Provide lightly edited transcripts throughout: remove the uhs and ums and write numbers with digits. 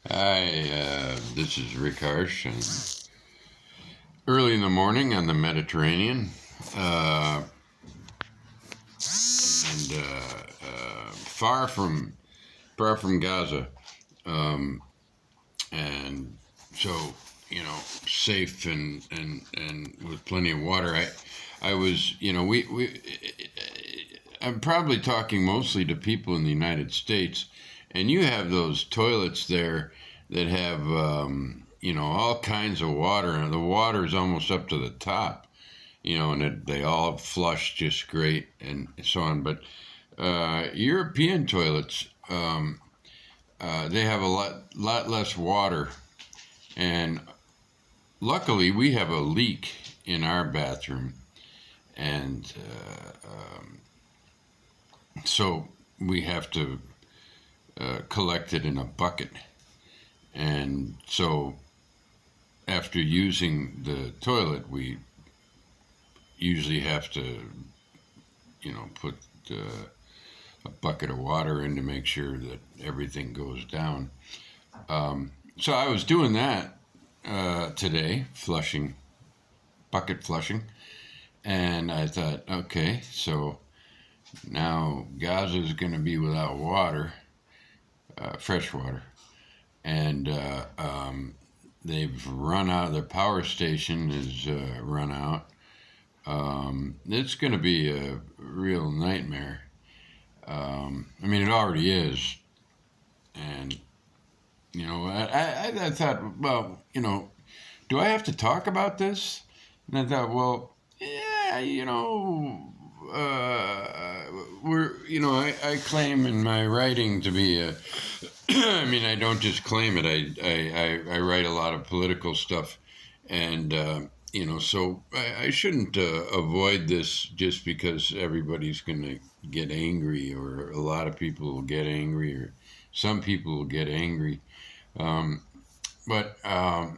Hi, this is Rick Harsh, and early in the morning on the Mediterranean, uh, and far from Gaza, um, and so safe and with plenty of water. I was, I'm probably talking mostly to people in the United States, and you have those toilets there that have, all kinds of water, and the water is almost up to the top, and they all flush just great and so on. But European toilets, they have a lot less water, and luckily we have a leak in our bathroom, and so we have to collect it in a bucket. And so after using the toilet, we usually have to, put a bucket of water in to make sure that everything goes down. So I was doing that today, bucket flushing, and I thought, okay, so now Gaza is going to be without water, fresh water, and they've run out. The power station is run out. It's going to be a real nightmare. I mean, it already is, and I thought, well, do I have to talk about this? And I thought, well, yeah, I claim in my writing to be a. I mean, I don't just claim it. I write a lot of political stuff, and so I shouldn't avoid this just because everybody's going to get angry, or a lot of people will get angry, or some people will get angry. But I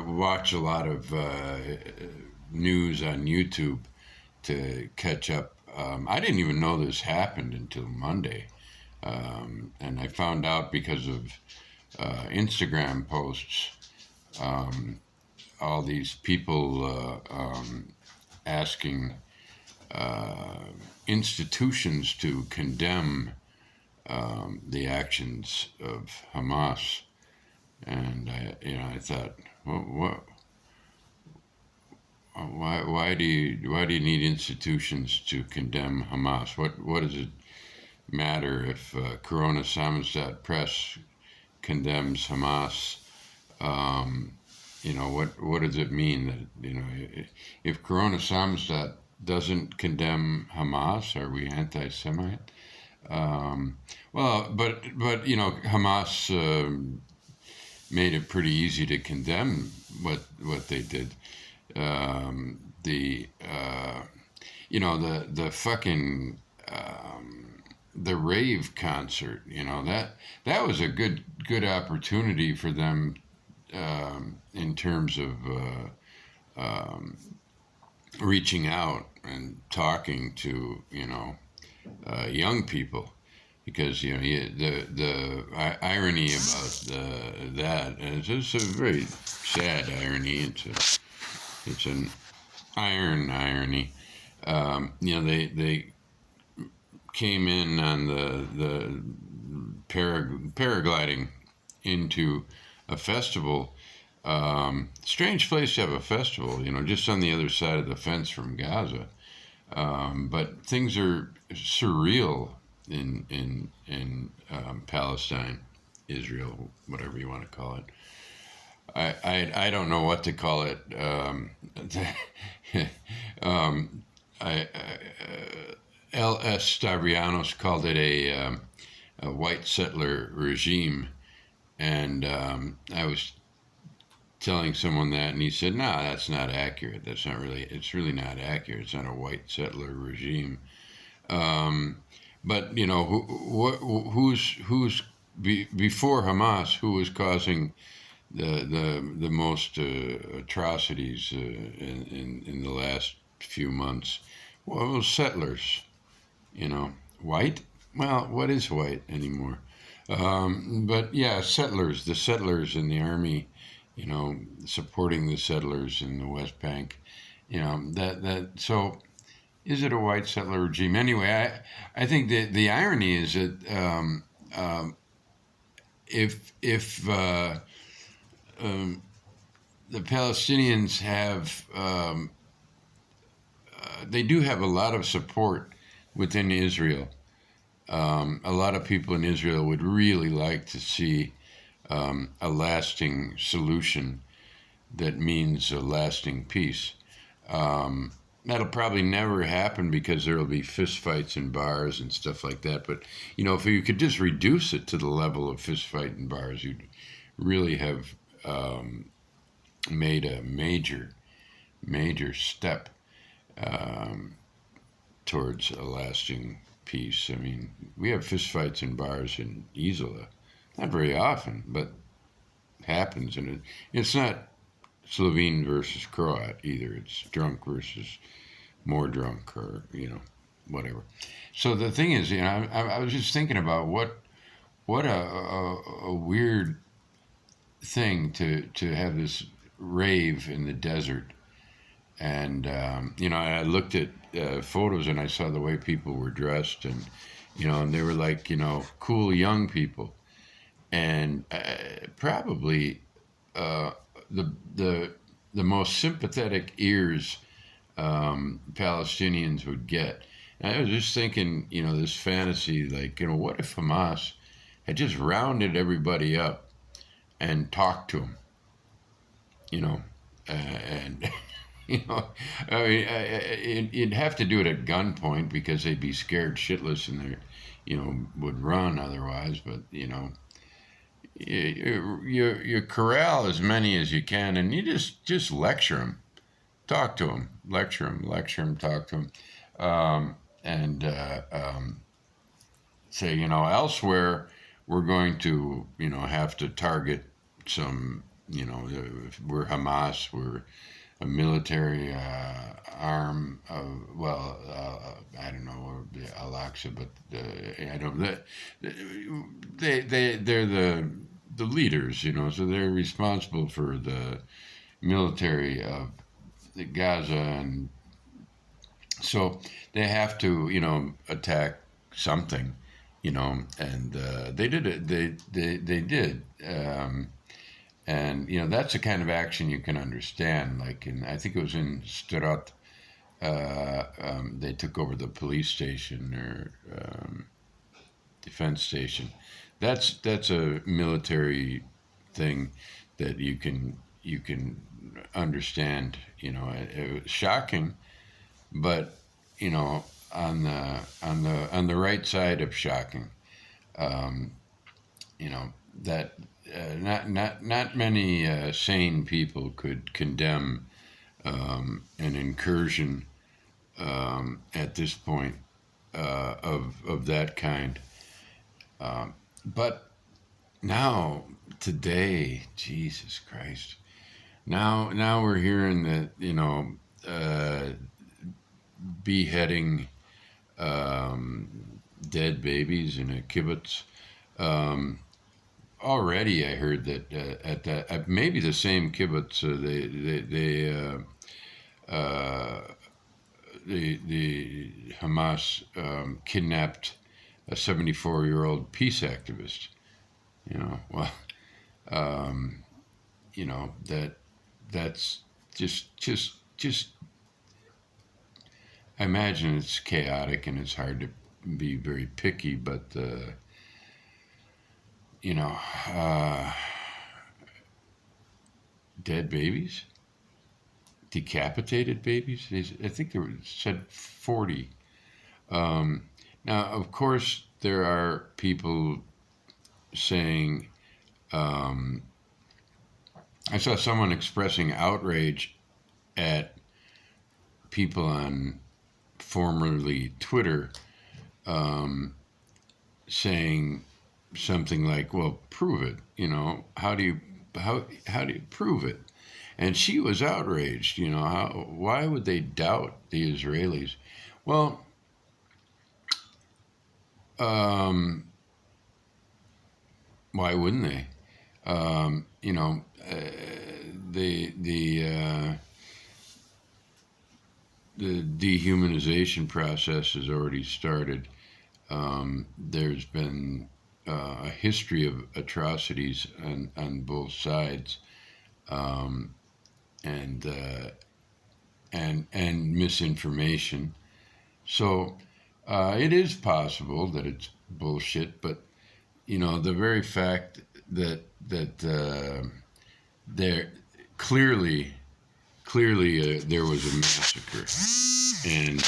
watch a lot of news on YouTube to catch up. I didn't even know this happened until Monday, and I found out because of Instagram posts. All these people asking institutions to condemn the actions of Hamas, and I thought, well, why do you need institutions to condemn Hamas? What does it matter if Corona Samizdat Press condemns Hamas? What does it mean that if Corona Samizdat doesn't condemn Hamas, are we anti-Semite? Well, but Hamas made it pretty easy to condemn what they did. The fucking the rave concert. That was a good opportunity for them in terms of reaching out and talking to young people, because the irony about that, and it's just a very sad irony. It's an iron irony. They came in on the paragliding into a festival. Strange place to have a festival, just on the other side of the fence from Gaza. But things are surreal in Palestine, Israel, whatever you want to call it. I don't know what to call it. L.S. Stavrianos called it a white settler regime, and I was telling someone that, and he said, "No, that's not accurate. That's not really. It's really not accurate. It's not a white settler regime." But who's before Hamas? Who was causing the most atrocities in the last few months? Well, it was settlers. white. Well, what is white anymore? But yeah, settlers, the settlers in the army, supporting the settlers in the West Bank, so is it a white settler regime? Anyway, I think that the irony is that if the Palestinians have they do have a lot of support within Israel. A lot of people in Israel would really like to see a lasting solution that means a lasting peace. That'll probably never happen because there will be fistfights in bars and stuff like that. But, if you could just reduce it to the level of fistfight in bars, you'd really have made a major, major step towards a lasting peace. I mean, we have fistfights in bars in Isola. Not very often, but it happens. And it's not Slovene versus Croat either. It's drunk versus more drunk, or whatever. So the thing is, I was just thinking about what a weird thing to have this rave in the desert, and I looked at photos and I saw the way people were dressed, and and they were like cool young people, and probably the most sympathetic ears Palestinians would get. And I was just thinking, this fantasy, like, what if Hamas had just rounded everybody up and talked to them, and I mean, you'd have to do it at gunpoint because they'd be scared shitless and they, would run otherwise. But you corral as many as you can, and you just lecture them, talk to them, lecture them, talk to them, and say, elsewhere we're going to, have to target some, we're Hamas, we're a military arm of, I don't know, or Al-Aqsa, but I don't. They're the leaders, so they're responsible for the military of Gaza, and so they have to, attack something, and they did it. They did. And that's the kind of action you can understand. Like I think it was in Sderot, they took over the police station or defense station. That's a military thing that you can understand. It was shocking, but on the right side of shocking. That. Not many sane people could condemn an incursion at this point of that kind. But now, today, Jesus Christ, now we're hearing that beheading dead babies in a kibbutz. Already, I heard that at that maybe the same kibbutz, the Hamas kidnapped a 74-year-old peace activist. That's just. I imagine it's chaotic and it's hard to be very picky, but. Dead babies, decapitated babies. I think there said 40. Now, of course, there are people saying. I saw someone expressing outrage at people on formerly Twitter saying something like, well, prove it, how do you prove it? And she was outraged, why would they doubt the Israelis? Well, Why wouldn't they? You know, the dehumanization process has already started. There's been a history of atrocities on both sides, um, and and misinformation. So it is possible that it's bullshit, but you know the very fact that there clearly there was a massacre, and